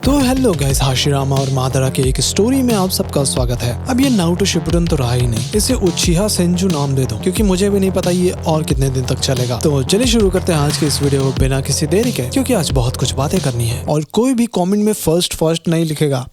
तो hello guys, Hashirama और मादरा के एक स्टोरी में आप सबका स्वागत है। अब ये नारुतो शिपुडन तो रहा ही नहीं, इसे उचिहा सेंजू नाम दे दो, क्योंकि मुझे भी नहीं पता ये और कितने दिन तक चलेगा। तो चलिए शुरू करते हैं आज के इस वीडियो को बिना किसी देरी के, क्योंकि आज बहुत कुछ बातें करनी है और कोई भी कमेंट में फर्स्ट नहीं लिखेगा।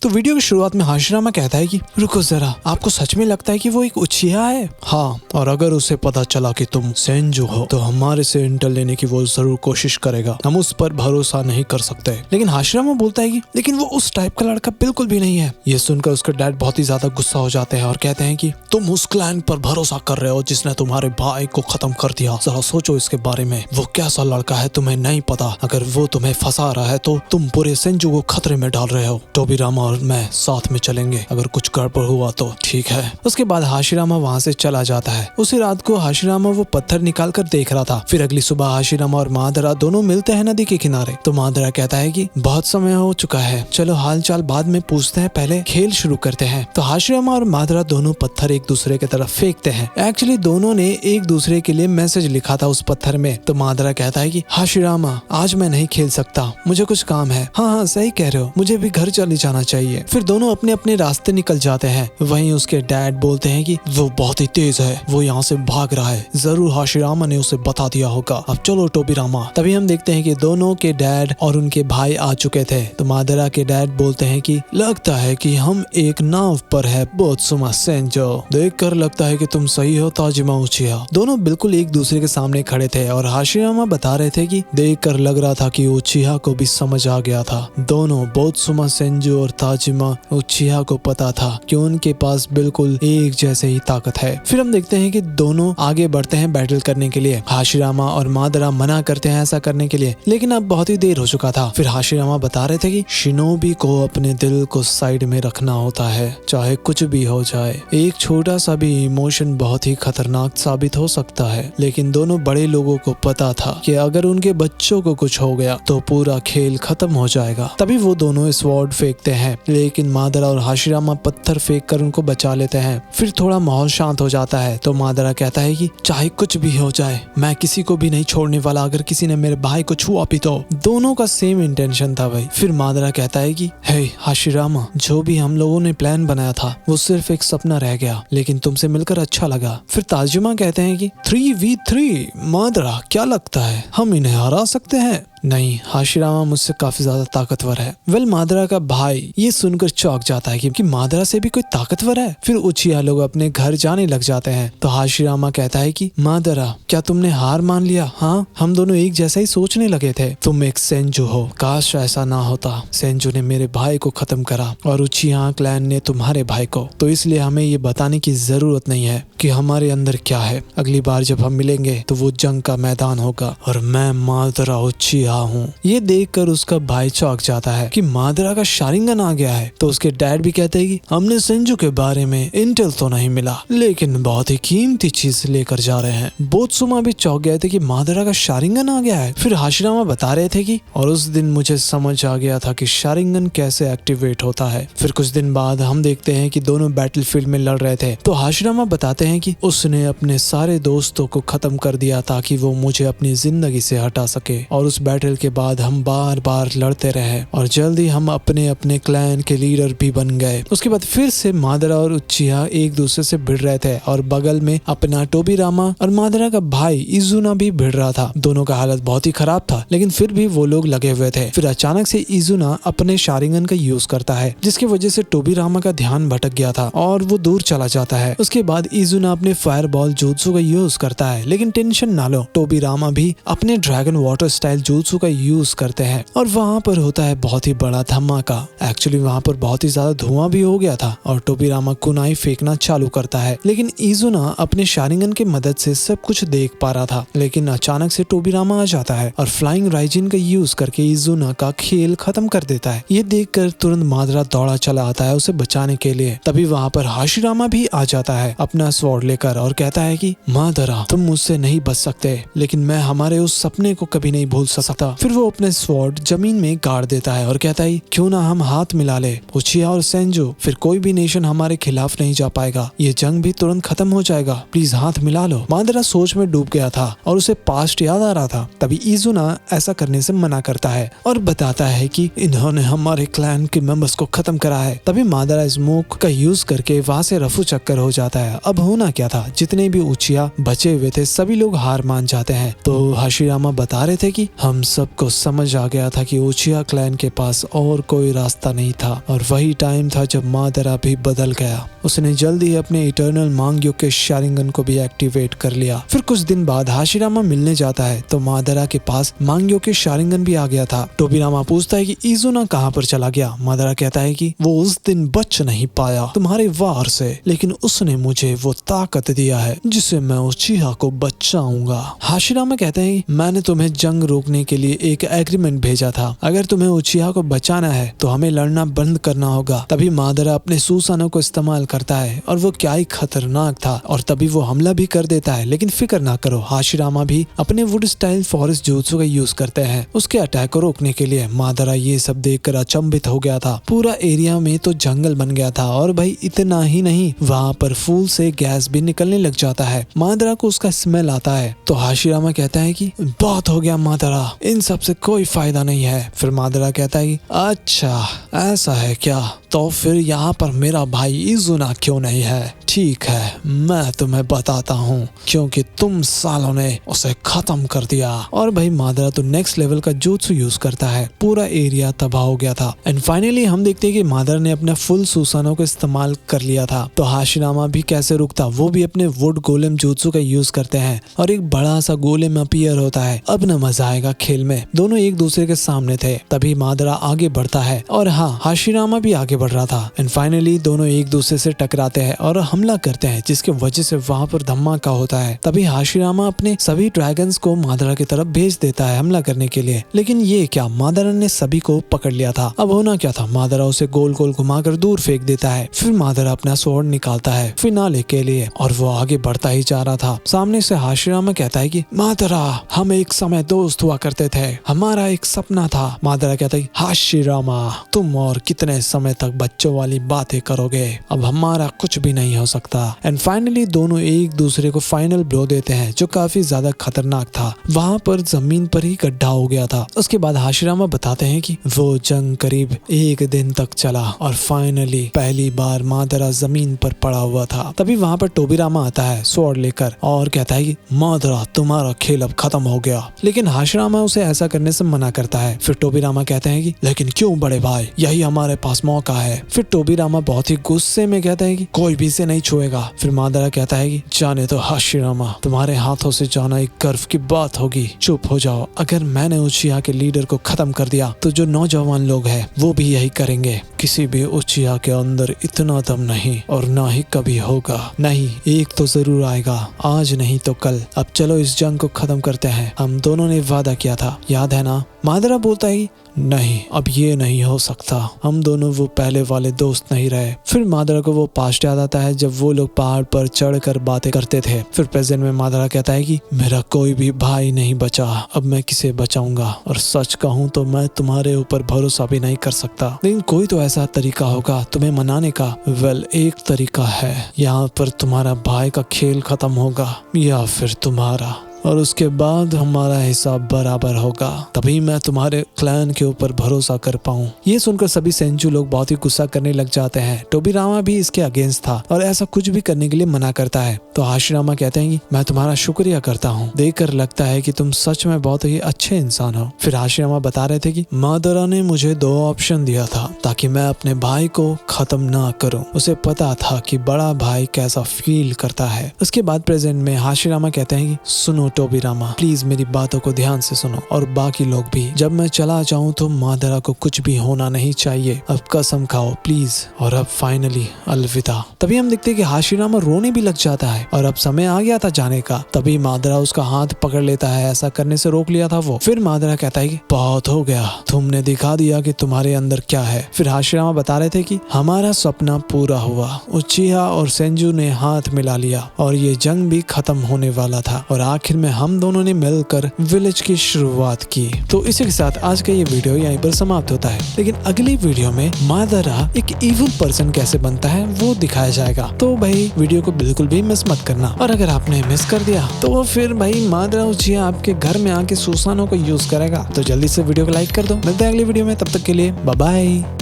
तो वीडियो की शुरुआत में हाशिरामा कहता है कि रुको जरा, आपको सच में लगता है कि वो एक उचिहा है? हाँ, और अगर उसे पता चला कि तुम सेंजू हो तो हमारे से इंटेल लेने की वो जरूर कोशिश करेगा। हम उस पर भरोसा नहीं कर सकते। लेकिन हाशिरामा बोलता है कि लेकिन वो उस टाइप का लड़का बिल्कुल भी नहीं है। ये सुनकर उसके डैड बहुत ही ज्यादा गुस्सा हो जाते हैं और कहते हैं कि तुम उस क्लैन पर भरोसा कर रहे हो जिसने तुम्हारे भाई को खत्म कर दिया। जरा सोचो इसके बारे में, वो कैसा लड़का है तुम्हें नहीं पता। अगर वो तुम्हें फंसा रहा है तो तुम पूरे सेंजू को खतरे में डाल रहे हो। टोबिरामा और मैं साथ में चलेंगे, अगर कुछ गड़बड़ हुआ तो ठीक है। उसके बाद हाशिरामा वहाँ से चला जाता है। उसी रात को हाशिरामा वो पत्थर निकाल कर देख रहा था। फिर अगली सुबह हाशिरामा और मादरा दोनों मिलते हैं नदी के किनारे। तो मादरा कहता है कि बहुत समय हो चुका है, चलो हाल चाल बाद में पूछते हैं, पहले खेल शुरू करते हैं। तो हाशिरामा और मादरा दोनों पत्थर एक दूसरे की तरफ फेंकते हैं। एक्चुअली दोनों ने एक दूसरे के लिए मैसेज लिखा था उस पत्थर में। तो मादरा कहता है कि हाशिरामा आज मैं नहीं खेल सकता, मुझे कुछ काम है। हाँ सही कह रहे हो, मुझे भी घर चले जाना चाहिए। फिर दोनों अपने अपने रास्ते निकल जाते हैं। वहीं उसके डैड बोलते हैं कि वो बहुत ही तेज है, वो यहाँ से भाग रहा है, जरूर हाशिरामा ने उसे बता दिया होगा। अब चलो टोबिरामा। तभी हम देखते हैं कि दोनों के डैड और उनके भाई आ चुके थे। तो मादरा के डैड बोलते हैं कि लगता है कि हम एक नाव पर है, बोत्सुमा सेंजो। देखकर लगता है कि तुम सही हो ताजिमा उचिहा। दोनों बिल्कुल एक दूसरे के सामने खड़े थे और हाशिरामा बता रहे थे कि देखकर लग रहा था कि उचिहा को भी समझ आ गया था। दोनों बोत्सुमा सेंजो और ताजिमा उचिहा को पता था कि उनके पास बिल्कुल एक जैसे ही ताकत है। फिर हम देखते हैं कि दोनों आगे बढ़ते हैं बैटल करने के लिए। हाशिरामा और मादरा मना करते हैं ऐसा करने के लिए, लेकिन अब बहुत ही देर हो चुका था। फिर हाशिरामा बता रहे थे कि शिनोबी को अपने दिल को साइड में रखना होता है, चाहे कुछ भी हो जाए। एक छोटा सा भी इमोशन बहुत ही खतरनाक साबित हो सकता है। लेकिन दोनों बड़े लोगों को पता था कि अगर उनके बच्चों को कुछ हो गया तो पूरा खेल खत्म हो जाएगा। तभी वो दोनों स्वॉर्ड फेंकते हैं, लेकिन मादरा और हाशिरामा पत्थर फेंक कर उनको बचा लेते हैं। फिर थोड़ा माहौल शांत हो जाता है। तो मादरा कहता है कि चाहे कुछ भी हो जाए मैं किसी को भी नहीं छोड़ने वाला, अगर किसी ने मेरे भाई को छुआ भी तो। दोनों का सेम इंटेंशन था भाई। फिर मादरा कहता है कि हे हाशिरामा, जो भी हम लोगों ने प्लान बनाया था वो सिर्फ एक सपना रह गया, लेकिन तुमसे मिलकर अच्छा लगा। फिर ताजिमा कहते हैं कि 3v3। मादरा क्या लगता है हम इन्हें हरा सकते हैं? नहीं, हाशिरामा मुझसे काफी ज्यादा ताकतवर है। वेल मादरा का भाई ये सुनकर चौंक जाता है कि मादरा से भी कोई ताकतवर है। फिर उचिहा लोग अपने घर जाने लग जाते हैं। तो हाशिरामा कहता है कि मादरा क्या तुमने हार मान लिया? हाँ, हम दोनों एक जैसा ही सोचने लगे थे। तुम एक सेंजू हो, काश ऐसा ना होता। सेंजू ने मेरे भाई को खत्म करा और उचिहा क्लैन ने तुम्हारे भाई को, तो इसलिए हमें ये बताने की जरूरत नहीं है कि हमारे अंदर क्या है। अगली बार जब हम मिलेंगे तो वो जंग का मैदान होगा और मैं मादरा उचिहा हूँ। ये देखकर उसका भाई चौंक जाता है कि मादरा का शारिंगन आ गया है। तो उसके डैड भी कहते हैं कि हमने सेंजू के बारे में इंटेल तो नहीं मिला, लेकिन बहुत ही कीमती चीज लेकर जा रहे हैं। बोत्सुमा भी चौंक गए थे कि मादरा का शारिंगन आ गया है। फिर हाशिरामा बता रहे थे कि और उस दिन मुझे समझ आ गया था कि शारिंगन कैसे एक्टिवेट होता है। फिर कुछ दिन बाद हम देखते हैं कि दोनों बैटलफील्ड में लड़ रहे थे। तो हाशिरामा बताते हैं कि उसने अपने सारे दोस्तों को खत्म कर दिया ताकि वो मुझे अपनी जिंदगी से हटा सके, और उस बैटल के बाद हम बार बार लड़ते रहे और जल्दी हम अपने अपने क्लैन के लीडर भी बन गए। उसके बाद फिर से मादरा और उचिहा एक दूसरे से भिड़ रहे थे और बगल में अपना टोबिरामा और मादरा का भाई इजुना भी भिड़ रहा था। दोनों का हालत बहुत ही खराब था, लेकिन फिर भी वो लोग लगे हुए थे। फिर अचानक से इजुना अपने शारिंगन का यूज करता है, जिसकी वजह से टोबिरामा का ध्यान भटक गया था और वो दूर चला जाता है। उसके बाद इजुना अपने फायर बॉल jutsu का यूज करता है, लेकिन टेंशन ना लो, टोबिरामा भी अपने ड्रैगन वाटर स्टाइल jutsu का यूज करते हैं और वहाँ पर होता है बहुत ही बड़ा धमाका। एक्चुअली वहाँ पर बहुत ही ज्यादा धुआं भी हो गया था और टोबिरामा कुनाई फेंकना चालू करता है, लेकिन इजुना अपने शारिंगन की मदद से सब कुछ देख पा रहा था। लेकिन अचानक से टोबिरामा आ जाता है और फ्लाइंग राइजिन का यूज करके इजुना का खेल खत्म कर देता है। ये देखकर तुरंत मादरा दौड़ा चला आता है उसे बचाने के लिए। तभी वहाँ पर हाशिरामा भी आ जाता है अपना स्वॉर्ड लेकर और कहता है कि मादरा तुम मुझसे नहीं बच सकते, लेकिन मैं हमारे उस सपने को कभी नहीं भूल सकता। पाता। फिर वो अपने स्वॉर्ड जमीन में गाड़ देता है और कहता है क्यों ना हम हाथ मिला ले उचिहा और सेंजो, फिर कोई भी नेशन हमारे खिलाफ नहीं जा पाएगा, ये जंग भी तुरंत खत्म हो जाएगा, प्लीज हाथ मिला लो। मादरा सोच में डूब गया था और उसे पास्ट याद आ रहा था। तभी इजुना ऐसा करने से मना करता है और बताता है कि इन्होंने हमारे क्लैन के मेंबर्स को खत्म करा है। तभी मादरा स्मोक का यूज करके वहाँ से रफू चक्कर हो जाता है। अब होना क्या था, जितने भी उचिहा बचे हुए थे सभी लोग हार मान जाते हैं। तो हाशिरामा बता रहे थे कि हम सबको समझ आ गया था कि उचिहा क्लैन के पास और कोई रास्ता नहीं था और वही टाइम था जब मादरा भी बदल गया। उसने जल्दी ही अपने इटर्नल मांग्यो के शारिंगन को भी एक्टिवेट कर लिया। फिर कुछ दिन बाद हाशिरामा मिलने जाता है तो मादरा के पास मांग्यो के शारिंगन भी आ गया था। टोबिरामा पूछता है कि इजुना कहाँ पर चला गया। मादरा कहता है कि वो उस दिन बच नहीं पाया तुम्हारे वार से, लेकिन उसने मुझे वो ताकत दिया है जिसे मैं उचिहा को बचाऊंगा। हाशिरामा कहते हैं मैंने तुम्हें जंग रोकने के लिए एक एग्रीमेंट भेजा था, अगर तुम्हें उचिहा को बचाना है तो हमें लड़ना बंद करना होगा। तभी मादरा अपने सुसानो को इस्तेमाल करता है और वो क्या ही खतरनाक था और तभी वो हमला भी कर देता है। लेकिन फिक्र ना करो, हाशिरामा भी अपने वुड स्टाइल फॉरेस्ट jutsu का यूज करते हैं उसके अटैक को रोकने के लिए। मादरा ये सब देखकर अचंभित हो गया था। पूरा एरिया में तो जंगल बन गया था और भाई इतना ही नहीं, वहाँ पर फूल से गैस भी निकलने लग जाता है। मादरा को उसका स्मेल आता है तो हाशिरामा कहता है कि बहुत हो गया मादरा, इन सब से कोई फायदा नहीं है। फिर मादरा कहता है अच्छा ऐसा है क्या, तो फिर यहाँ पर मेरा भाई इजुना क्यों नहीं है? ठीक है मैं तुम्हें बताता हूँ, क्योंकि तुम सालों ने उसे खत्म कर दिया। और भाई मादरा तो नेक्स्ट लेवल का jutsu यूज करता है। पूरा एरिया तबाह हो गया था एंड फाइनली हम देखते हैं कि मादरा ने अपना फुल सुसानो को इस्तेमाल कर लिया था। तो हाशिरामा भी कैसे रुकता, वो भी अपने वुड गोलेम jutsu का यूज करते हैं और एक बड़ा सा गोलेम अपीयर होता है। अब न मजा आएगा खेल में। दोनों एक दूसरे के सामने थे। तभी मादरा आगे बढ़ता है और हाँ हाशिरामा भी आगे बढ़ रहा था एंड फाइनली दोनों एक दूसरे से टकराते हैं और हमला करते हैं, जिसकी वजह से वहाँ पर धमाका होता है। तभी हाशिरामा अपने सभी ड्रैगन्स को मादरा की तरफ भेज देता है हमला करने के लिए। लेकिन ये क्या, मादरा ने सभी को पकड़ लिया था। अब होना क्या था, मादरा उसे गोल गोल घुमाकर दूर फेंक देता है। फिर मादरा अपना स्वॉर्ड निकालता है फिनाले के लिए और वो आगे बढ़ता ही जा रहा था। सामने से हाशिरामा कहता है कि मादरा हम एक समय दोस्त हुआ करते थे, हमारा एक सपना था। मादरा कहता है हाशिरामा तुम और कितने समय तक बच्चों वाली बातें करोगे, अब हमारा कुछ भी नहीं हो सकता। एंड फाइनली दोनों एक दूसरे को फाइनल ब्लो देते हैं जो काफी ज्यादा खतरनाक था। वहाँ पर जमीन पर ही गड्ढा हो गया था। उसके बाद हाशिरामा बताते हैं कि वो जंग करीब एक दिन तक चला और फाइनली पहली बार मादरा जमीन पर पड़ा हुआ था। तभी वहाँ पर टोबिरामा आता है स्वॉर्ड लेकर और कहता है कि मादरा तुम्हारा खेल अब खत्म हो गया। लेकिन हाशिरामा उसे ऐसा करने से मना करता है। फिर टोबिरामा कहते हैं कि लेकिन क्यों बड़े भाई, यही हमारे पास मौका है। फिर टोबिरामा बहुत ही गुस्से में कहता है कि कोई भी इसे नहीं छुएगा। फिर मादरा कहता है कि जाने तो हाशिरामा, तुम्हारे हाथों से जाना एक गर्व की बात होगी, चुप हो जाओ। अगर मैंने उचिहा के लीडर को खत्म कर दिया तो जो नौजवान लोग हैं वो भी यही करेंगे। किसी भी उचिहा के अंदर इतना दम नहीं और ना ही कभी होगा। नहीं, एक तो जरूर आएगा, आज नहीं तो कल। अब चलो इस जंग को खत्म करते हैं, हम दोनों ने वादा किया था, याद है ना? मादरा बोलता है नहीं, अब ये नहीं हो सकता, हम दोनों वो पहले वाले दोस्त नहीं रहे। फिर मादरा को वो पास्ट याद आता है जब वो लोग पहाड़ पर चढ़कर बातें करते थे। फिर प्रेजेंट में मादरा कहता है कि मेरा कोई भी भाई नहीं बचा, अब मैं किसे बचाऊंगा? और सच कहूँ तो मैं तुम्हारे ऊपर भरोसा भी नहीं कर सकता, लेकिन कोई तो ऐसा तरीका होगा तुम्हें मनाने का। वेल, एक तरीका है, यहाँ पर तुम्हारा भाई का खेल खत्म होगा या फिर तुम्हारा, और उसके बाद हमारा हिसाब बराबर होगा, तभी मैं तुम्हारे क्लैन के ऊपर भरोसा कर पाऊँ। ये सुनकर सभी सेंजू लोग बहुत ही गुस्सा करने लग जाते हैं। टोबिरामा भी इसके अगेंस्ट था और ऐसा कुछ भी करने के लिए मना करता है। तो हाशिरामा कहते हैं कि मैं तुम्हारा शुक्रिया करता हूँ, देखकर लगता है कि तुम सच में बहुत ही अच्छे इंसान हो। फिर हाशिरामा बता रहे थे कि मादरा ने मुझे 2 ऑप्शन दिया था ताकि मैं अपने भाई को खत्म ना करूँ। उसे पता था कि बड़ा भाई कैसा फील करता है। उसके बाद प्रेजेंट में हाशिरामा कहते हैं कि सुनो टोबिरामा, प्लीज मेरी बातों को ध्यान से सुनो, और बाकी लोग भी। जब मैं चला जाऊं तो मादरा को कुछ भी होना नहीं चाहिए, अब कसम खाओ प्लीज। और अब फाइनली अलविदा। तभी हम देखते हैं कि हाशिरामा रोने भी लग जाता है और अब समय आ गया था जाने का। तभी मादरा उसका हाथ पकड़ लेता है, ऐसा करने से रोक लिया था वो। फिर मादरा कहता है कि बहुत हो गया, तुमने दिखा दिया कि तुम्हारे अंदर क्या है। फिर हाशिरामा बता रहे थे कि हमारा सपना पूरा हुआ, उचिहा और सेंजू ने हाथ मिला लिया और ये जंग भी खत्म होने वाला था। और आखिर में हम दोनों ने मिलकर विलेज की शुरुआत की। तो इसी के साथ आज का ये वीडियो यहीं पर समाप्त होता है, लेकिन अगली वीडियो में मादारा एक इविल पर्सन कैसे बनता है वो दिखाया जाएगा। तो भाई वीडियो को बिल्कुल भी मिस मत करना, और अगर आपने मिस कर दिया तो फिर भाई मादारा उचिया आपके घर में आके सुसानो को यूज करेगा। तो जल्दी से वीडियो को लाइक कर दो। मिलते हैं अगली वीडियो में, तब तक के लिए बाय बाय।